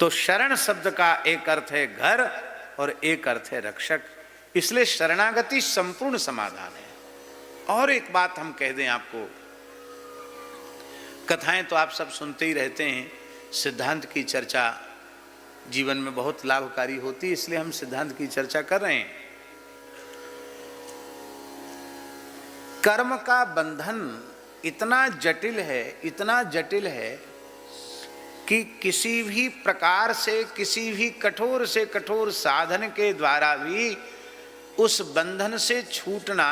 तो शरण शब्द का एक अर्थ है घर और एक अर्थ है रक्षक, इसलिए शरणागति संपूर्ण समाधान है। और एक बात हम कह दें आपको, कथाएं तो आप सब सुनते ही रहते हैं, सिद्धांत की चर्चा जीवन में बहुत लाभकारी होती है, इसलिए हम सिद्धांत की चर्चा कर रहे हैं। कर्म का बंधन इतना जटिल है, इतना जटिल है कि किसी भी प्रकार से, किसी भी कठोर से कठोर साधन के द्वारा भी उस बंधन से छूटना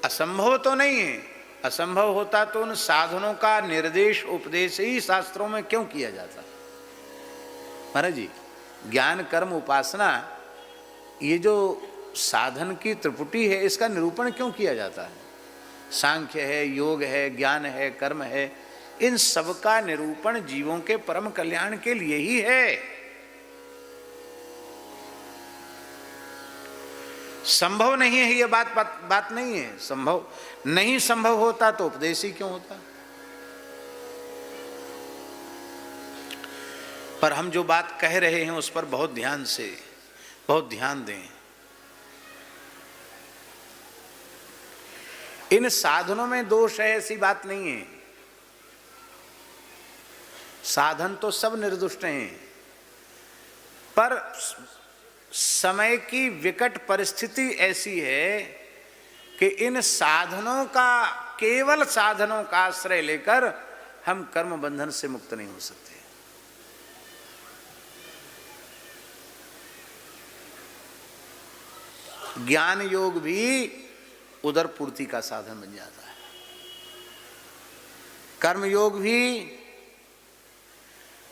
असंभव तो नहीं है। असंभव होता तो उन साधनों का निर्देश उपदेश ही शास्त्रों में क्यों किया जाता। महाराज जी, ज्ञान कर्म उपासना, ये जो साधन की त्रिपुटी है, इसका निरूपण क्यों किया जाता है? सांख्य है, योग है, ज्ञान है, कर्म है, इन सब का निरूपण जीवों के परम कल्याण के लिए ही है। संभव नहीं है ये बात नहीं है। संभव नहीं, संभव होता तो उपदेश ही क्यों होता। पर हम जो बात कह रहे हैं उस पर बहुत ध्यान दें। इन साधनों में दोष है ऐसी बात नहीं है। साधन तो सब निर्दुष्ट हैं, पर समय की विकट परिस्थिति ऐसी है कि इन साधनों का, केवल साधनों का आश्रय लेकर हम कर्म बंधन से मुक्त नहीं हो सकते। ज्ञान योग भी उदर पूर्ति का साधन बन जाता है, कर्म योग भी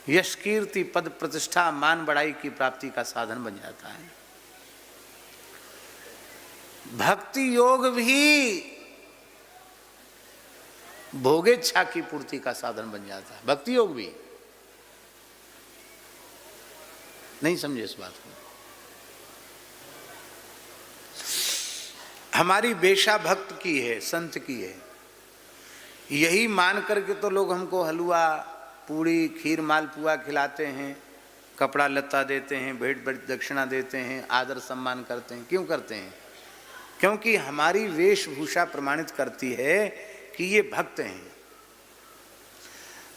यश कीर्ति पद प्रतिष्ठा मान बढ़ाई की प्राप्ति का साधन बन जाता है, भक्ति योग भी भोगेच्छा की पूर्ति का साधन बन जाता है। भक्ति योग भी, नहीं समझे इस बात को? हमारी बेशा भक्त की है, संत की है, यही मान करके तो लोग हमको हलवा पूड़ी खीर मालपुआ खिलाते हैं, कपड़ा लत्ता देते हैं, भेंट दक्षिणा देते हैं, आदर सम्मान करते हैं। क्यों करते हैं? क्योंकि हमारी वेशभूषा प्रमाणित करती है कि ये भक्त हैं।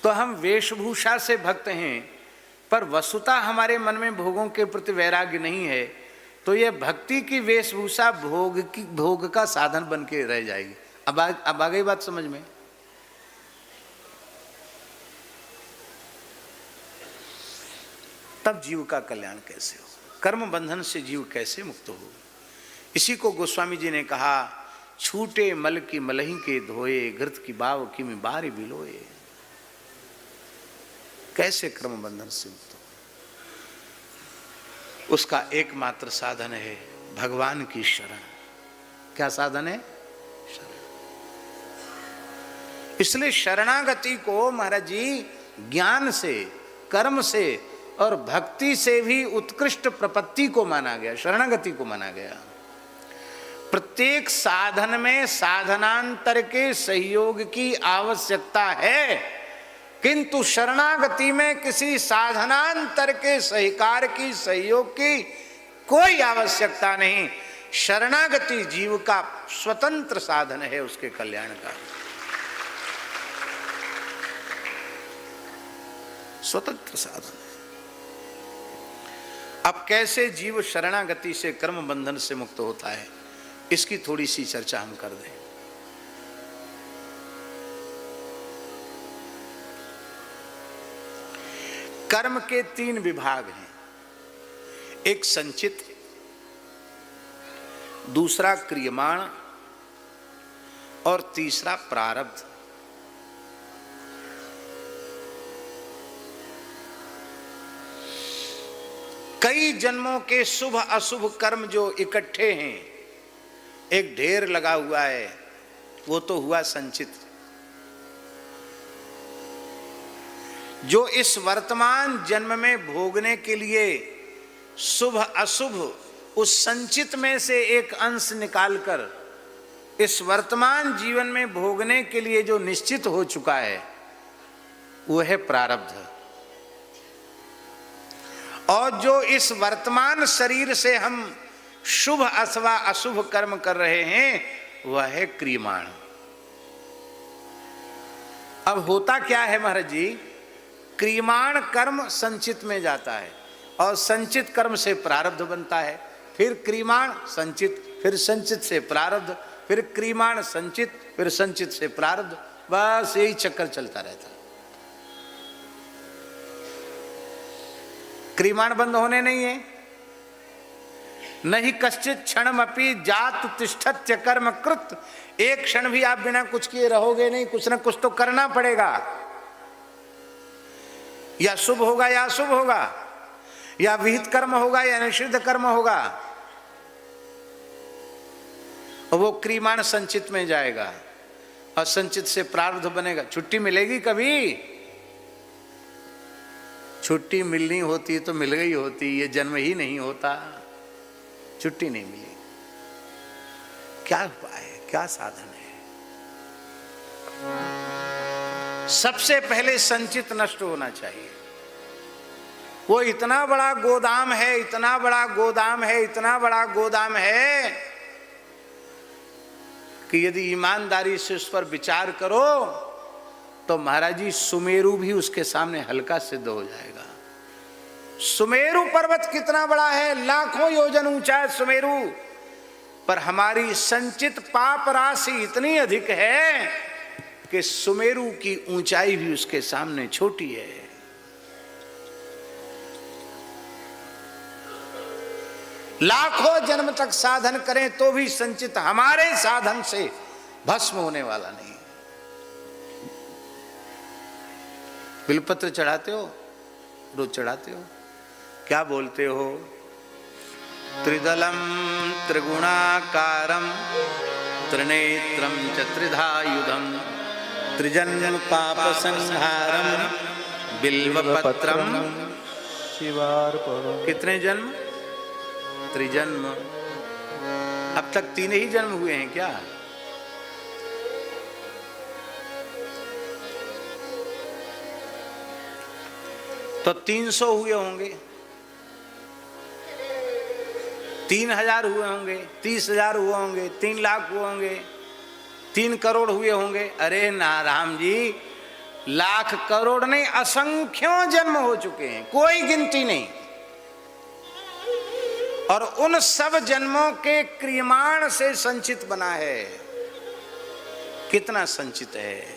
तो हम वेशभूषा से भक्त हैं, पर वस्तुतः हमारे मन में भोगों के प्रति वैराग्य नहीं है, तो यह भक्ति की वेशभूषा भोग का साधन बन के रह जाएगी। अब आ गई बात समझ में? तब जीव का कल्याण कैसे हो, कर्म बंधन से जीव कैसे मुक्त हो? इसी को गोस्वामी जी ने कहा, छूटे मल की मलही के धोए, घृत की बाव की में बारी बिलोए। कैसे कर्म बंधन से मुक्त हो? उसका एकमात्र साधन है भगवान की शरण। क्या साधन है? शरण। इसलिए शरणागति को महाराज जी ज्ञान से, कर्म से और भक्ति से भी उत्कृष्ट प्रपत्ति को माना गया, शरणागति को माना गया। प्रत्येक साधन में साधनांतर के सहयोग की आवश्यकता है, किंतु शरणागति में किसी साधनांतर के सहकार की, सहयोग की कोई आवश्यकता नहीं। शरणागति जीव का स्वतंत्र साधन है उसके कल्याण का, स्वतंत्र साधन। अब कैसे जीव शरणागति से कर्म बंधन से मुक्त होता है, इसकी थोड़ी सी चर्चा हम कर दें। कर्म के 3 विभाग हैं, एक संचित, दूसरा क्रियमाण और तीसरा प्रारब्ध। कई जन्मों के शुभ अशुभ कर्म जो इकट्ठे हैं, एक ढेर लगा हुआ है, वो तो हुआ संचित। जो इस वर्तमान जन्म में भोगने के लिए शुभ अशुभ उस संचित में से एक अंश निकालकर इस वर्तमान जीवन में भोगने के लिए जो निश्चित हो चुका है, वो है प्रारब्ध। और जो इस वर्तमान शरीर से हम शुभ अथवा अशुभ कर्म कर रहे हैं वह है क्रियमाण। अब होता क्या है महाराज जी, क्रियमाण कर्म संचित में जाता है और संचित कर्म से प्रारब्ध बनता है, फिर क्रियमाण संचित, फिर संचित से प्रारब्ध, फिर क्रियमाण संचित, फिर संचित से प्रारब्ध, बस यही चक्कर चलता रहता है। क्रियमाण बंद होने नहीं है। नहीं कश्चित क्षणमपि जात तिष्ठत्य कर्म कृत, एक क्षण भी आप बिना कुछ किए रहोगे नहीं, कुछ ना कुछ तो करना पड़ेगा। या शुभ होगा या अशुभ होगा, या विहित कर्म होगा या निषिद्ध कर्म होगा, और वो क्रियमाण संचित में जाएगा और संचित से प्रारब्ध बनेगा। छुट्टी मिलेगी कभी? छुट्टी मिलनी होती तो मिल गई होती, ये जन्म ही नहीं होता, छुट्टी नहीं मिली। क्या उपाय है, क्या साधन है? सबसे पहले संचित नष्ट होना चाहिए। वो इतना बड़ा गोदाम है, इतना बड़ा गोदाम है, इतना बड़ा गोदाम है कि यदि ईमानदारी से उस पर विचार करो तो महाराज जी सुमेरु भी उसके सामने हल्का सिद्ध हो जाएगा। सुमेरु पर्वत कितना बड़ा है, लाखों योजन ऊंचा है सुमेरु, पर हमारी संचित पाप राशि इतनी अधिक है कि सुमेरु की ऊंचाई भी उसके सामने छोटी है। लाखों जन्म तक साधन करें तो भी संचित हमारे साधन से भस्म होने वाला नहीं। बिलपत्र चढ़ाते हो, रोज चढ़ाते हो, क्या बोलते हो? त्रिदलम त्रिगुणाकारम त्रिनेत्रम च त्रिधायुधम त्रिजन्म पाप संहारम बिल्वपत्रम शिवार्पणम। कितने जन्म? त्रिजन्म। अब तक 3 ही जन्म हुए हैं क्या? तो 300 हुए होंगे, 3000 हुए होंगे, 30,000 हुए होंगे, 3 लाख हुए होंगे, 3 करोड़ हुए होंगे। अरे नाराम जी, लाख करोड़ नहीं, असंख्यों जन्म हो चुके हैं, कोई गिनती नहीं। और उन सब जन्मों के क्रियमाण से संचित बना है। कितना संचित है,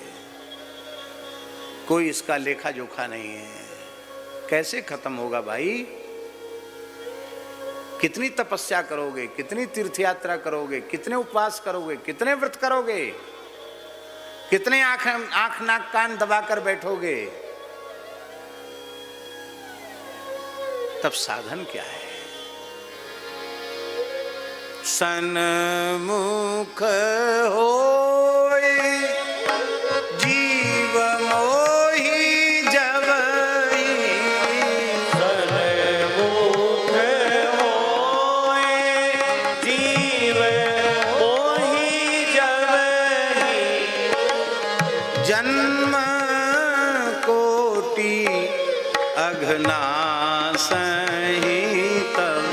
कोई इसका लेखा जोखा नहीं है। कैसे खत्म होगा भाई? कितनी तपस्या करोगे, कितनी तीर्थ यात्रा करोगे, कितने उपवास करोगे, कितने व्रत करोगे, कितने आंख नाक कान दबाकर बैठोगे? तब साधन क्या है? सन्मुख होए जीव मोहि जबहि, सन्मुख होए जीव मोहि जबहि, जन्म कोटि अघनासहि तब,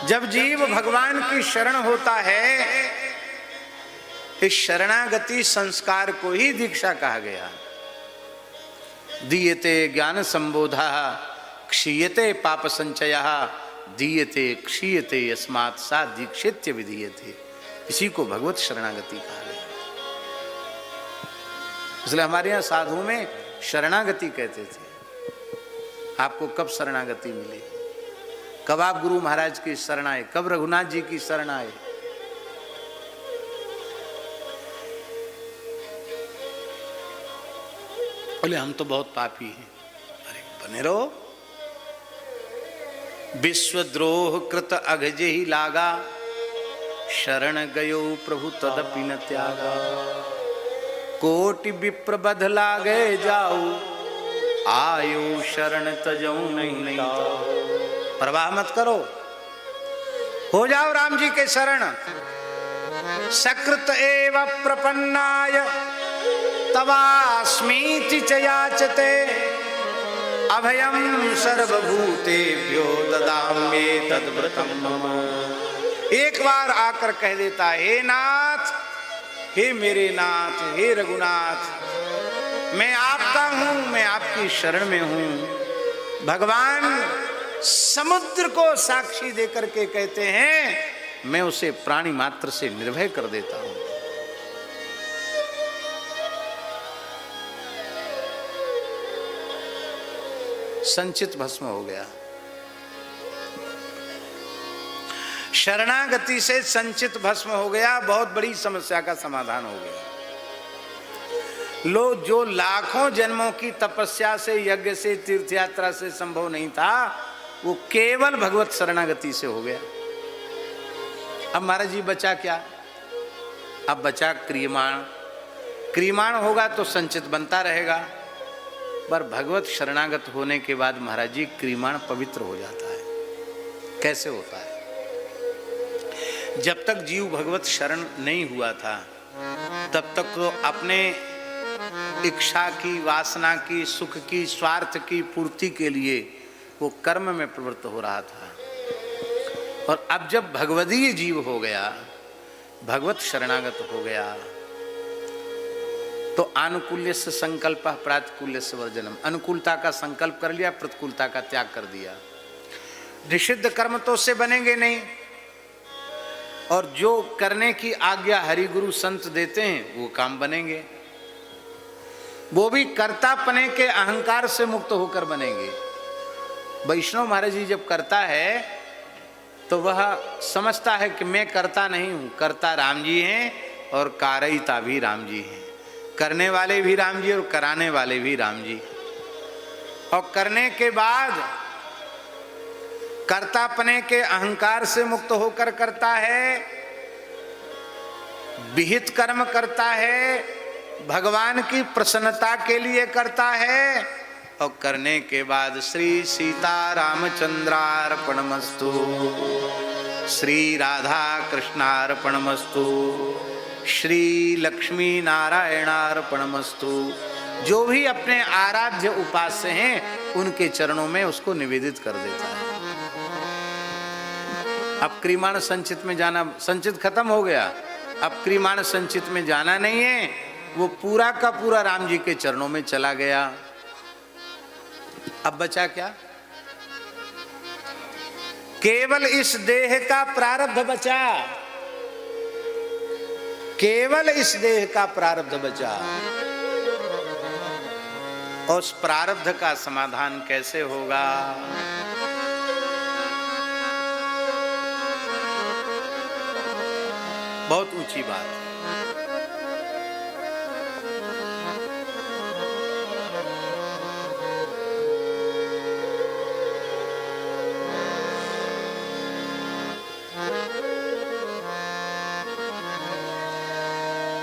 जब जीव भगवान की शरण होता है, इस शरणागति संस्कार को ही दीक्षा कहा गया। दीयते ज्ञान संबोधा क्षीयते पाप संचय, दीयते क्षीयते यस्मात् सा दीक्षित्य विधीयते। इसी को भगवत शरणागति कहा गया। इसलिए हमारे यहाँ साधु में शरणागति कहते थे। आपको कब शरणागति मिली? कब आप गुरु महाराज की शरण आए? कब रघुनाथ जी की शरण आए? बोले हम तो बहुत पापी हैं। अरे बने रहो। विश्वद्रोह कृत अघजे ही लागा, शरण गयो प्रभु तदपि न त्यागा। कोटि विप्र बध लागे जाऊ, आयो शरण तजऊ नहीं। परवाह मत करो, हो जाओ राम जी के शरण। सकृत एव प्रपन्नाय तवास्मीति च याचते अभयम सर्वभूतेभ्यो ददाम्येतद्व्रतं मम। एक बार आकर कह देता, हे नाथ, हे मेरे नाथ, हे रघुनाथ, मैं आपका हूं, मैं आपकी शरण में हूं। भगवान समुद्र को साक्षी देकर के कहते हैं, मैं उसे प्राणी मात्र से निर्भय कर देता हूं। संचित भस्म हो गया। शरणागति से संचित भस्म हो गया, बहुत बड़ी समस्या का समाधान हो गया। लो जो लाखों जन्मों की तपस्या से, यज्ञ से, तीर्थ यात्रा से संभव नहीं था, वो केवल भगवत शरणागति से हो गया। अब महाराज जी बचा क्या? अब बचा क्रियमाण। क्रियमाण होगा तो संचित बनता रहेगा, पर भगवत शरणागत होने के बाद महाराज जी क्रियमाण पवित्र हो जाता है। कैसे होता है? जब तक जीव भगवत शरण नहीं हुआ था, तब तक तो अपने इच्छा की, वासना की, सुख की, स्वार्थ की पूर्ति के लिए वो कर्म में प्रवृत्त हो रहा था। और अब जब भगवदीय जीव हो गया, भगवत शरणागत हो गया, तो अनुकूल्य से संकल्प प्रातिकूल्य से वर्जनम। अनुकूलता का संकल्प कर लिया, प्रतिकूलता का त्याग कर दिया। निषिद्ध कर्म तो उससे बनेंगे नहीं, और जो करने की आज्ञा हरि गुरु संत देते हैं वो काम बनेंगे। वो भी कर्तापने के अहंकार से मुक्त होकर बनेंगे। वैष्णव महाराज जी जब करता है तो वह समझता है कि मैं करता नहीं हूं, करता राम जी हैं और कारयिता भी राम जी हैं। करने वाले भी राम जी और कराने वाले भी राम जी। और करने के बाद कर्तापने के अहंकार से मुक्त होकर करता है, विहित कर्म करता है, भगवान की प्रसन्नता के लिए करता है, और करने के बाद श्री सीता रामचंद्रार्पणमस्तु, श्री राधा कृष्णार्पणमस्तु, श्री लक्ष्मी नारायणार्पणमस्तु। जो भी अपने आराध्य उपास्य हैं उनके चरणों में उसको निवेदित कर देता है। अब क्रियमाण संचित में जाना, संचित खत्म हो गया, अब क्रियमाण संचित में जाना नहीं है, वो पूरा का पूरा राम जी के चरणों में चला गया। अब बचा क्या? केवल इस देह का प्रारब्ध बचा, केवल इस देह का प्रारब्ध बचा। और उस प्रारब्ध का समाधान कैसे होगा? बहुत ऊंची बात।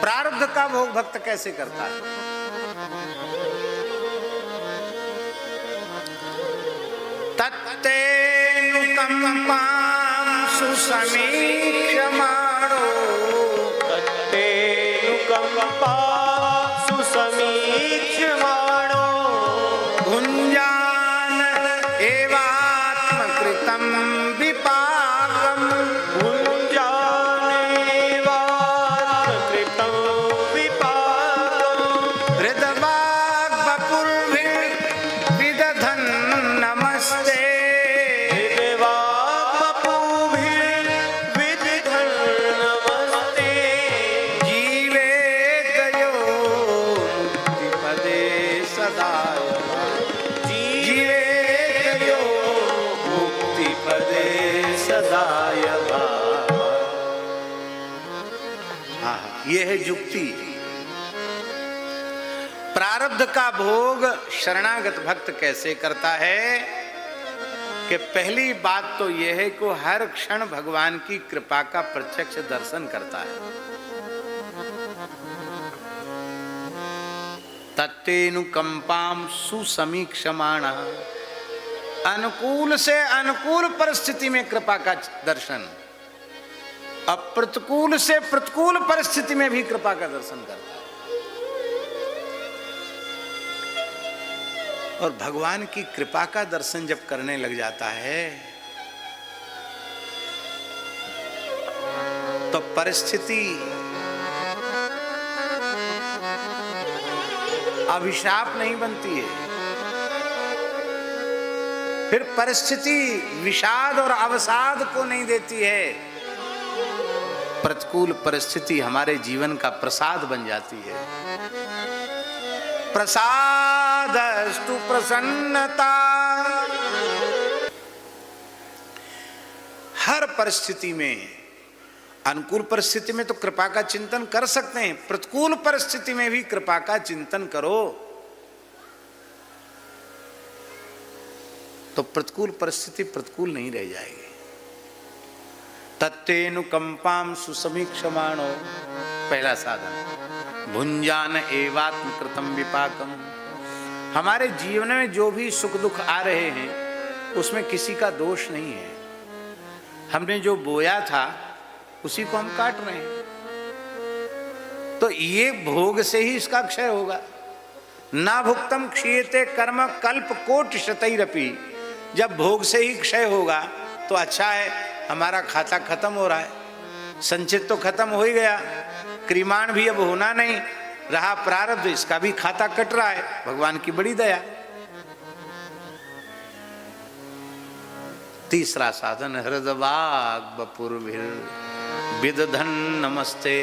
प्रारब्ध का भोग भक्त कैसे करता है? तत्तेनुकंपां सुसमीक्ष्यमाणो, तत्तेनुकंपां सुसमीक्ष्यमाणो, भुञ्जान एवात्मकृतं विपाकम्, भुञ्जानेवात्मकृतं विपाकम्, हृद्वाग्वपुर्भिर्विदधन् नमस्ते, हृद्वाग्वपुर्भिर्विदधन् नमस्ते, जीवेतयो मुक्तिपदे सदाय, जीवेतयो मुक्तिपदे सदाय। यह है युक्ति। प्रारब्ध का भोग शरणागत भक्त कैसे करता है? कि पहली बात तो यह है कि हर क्षण भगवान की कृपा का प्रत्यक्ष दर्शन करता है। तत्तेनुकंपां सुसमीक्ष्यमाणः, अनुकूल से अनुकूल परिस्थिति में कृपा का दर्शन। अब प्रतिकूल से प्रतिकूल परिस्थिति में भी कृपा का दर्शन करता है। और भगवान की कृपा का दर्शन जब करने लग जाता है तो परिस्थिति अभिशाप नहीं बनती है, फिर परिस्थिति विषाद और अवसाद को नहीं देती है। प्रतिकूल परिस्थिति हमारे जीवन का प्रसाद बन जाती है। प्रसादस्तु प्रसन्नता। हर परिस्थिति में, अनुकूल परिस्थिति में तो कृपा का चिंतन कर सकते हैं, प्रतिकूल परिस्थिति में भी कृपा का चिंतन करो तो प्रतिकूल परिस्थिति प्रतिकूल नहीं रह जाएगी। तत्तेनुकंपाम सुसमीक्षमाणो, पहला साधन। भुंजान एवात्म कृतम विपाकम। हमारे जीवन में जो भी सुख दुख आ रहे हैं उसमें किसी का दोष नहीं है। हमने जो बोया था उसी को हम काट रहे हैं, तो ये भोग से ही इसका क्षय होगा। ना भुक्तम क्षीयते कर्म कल्प कोटि शतैरपि। जब भोग से ही क्षय होगा तो अच्छा है, हमारा खाता खत्म हो रहा है, संचित तो खत्म हो ही गया, क्रिमाण भी अब होना नहीं रहा, प्रारब्ध इसका भी खाता कट रहा है। भगवान की बड़ी दया। तीसरा साधन, हृदवाग बपुर्भिर विदधन नमस्ते।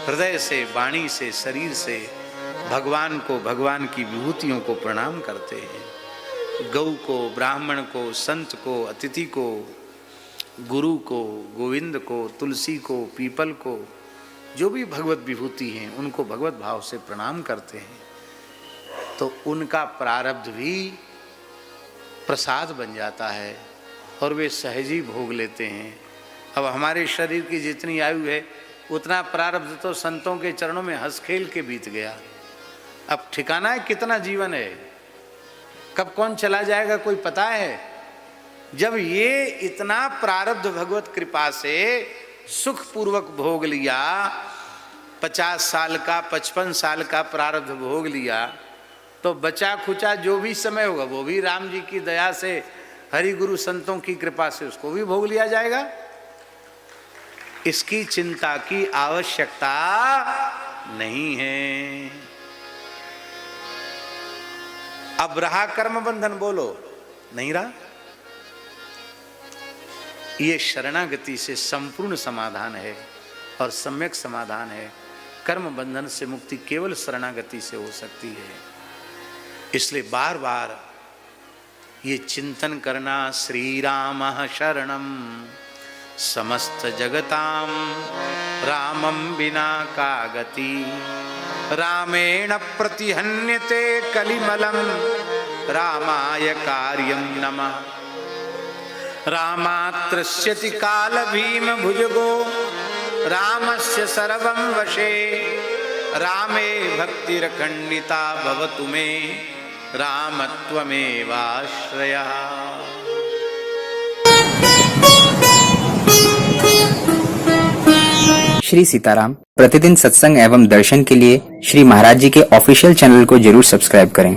हृदय से, वाणी से, शरीर से भगवान को, भगवान की विभूतियों को प्रणाम करते हैं। गौ को, ब्राह्मण को, संत को, अतिथि को, गुरु को, गोविंद को, तुलसी को, पीपल को, जो भी भगवत विभूति हैं उनको भगवत भाव से प्रणाम करते हैं तो उनका प्रारब्ध भी प्रसाद बन जाता है और वे सहज ही भोग लेते हैं। अब हमारे शरीर की जितनी आयु है उतना प्रारब्ध तो संतों के चरणों में हंस खेल के बीत गया। अब ठिकाना है कितना जीवन है, कब कौन चला जाएगा कोई पता है। जब ये इतना प्रारब्ध भगवत कृपा से सुख पूर्वक भोग लिया, 50 साल का 55 साल का प्रारब्ध भोग लिया, तो बचा खुचा जो भी समय होगा वो भी राम जी की दया से, हरि गुरु संतों की कृपा से उसको भी भोग लिया जाएगा। इसकी चिंता की आवश्यकता नहीं है। अब रहा कर्म बंधन, बोलो नहीं रहा। ये शरणागति से संपूर्ण समाधान है और सम्यक समाधान है। कर्म बंधन से मुक्ति केवल शरणागति से हो सकती है। इसलिए बार बार ये चिंतन करना, श्री राम शरणम समस्त जगताम रामम बिना का गति। रामेण प्रतिहन्यते कलिमलम रामाय कार्यम नमः। रामात्रस्यति काल भीम भुजगो रामस्य सर्वं वशे। रामे भक्तिरखंडिता भवतु मे रामत्वमेवाश्रयः। श्री सीताराम प्रतिदिन सत्संग एवं दर्शन के लिए श्री महाराज जी के ऑफिशियल चैनल को जरूर सब्सक्राइब करें।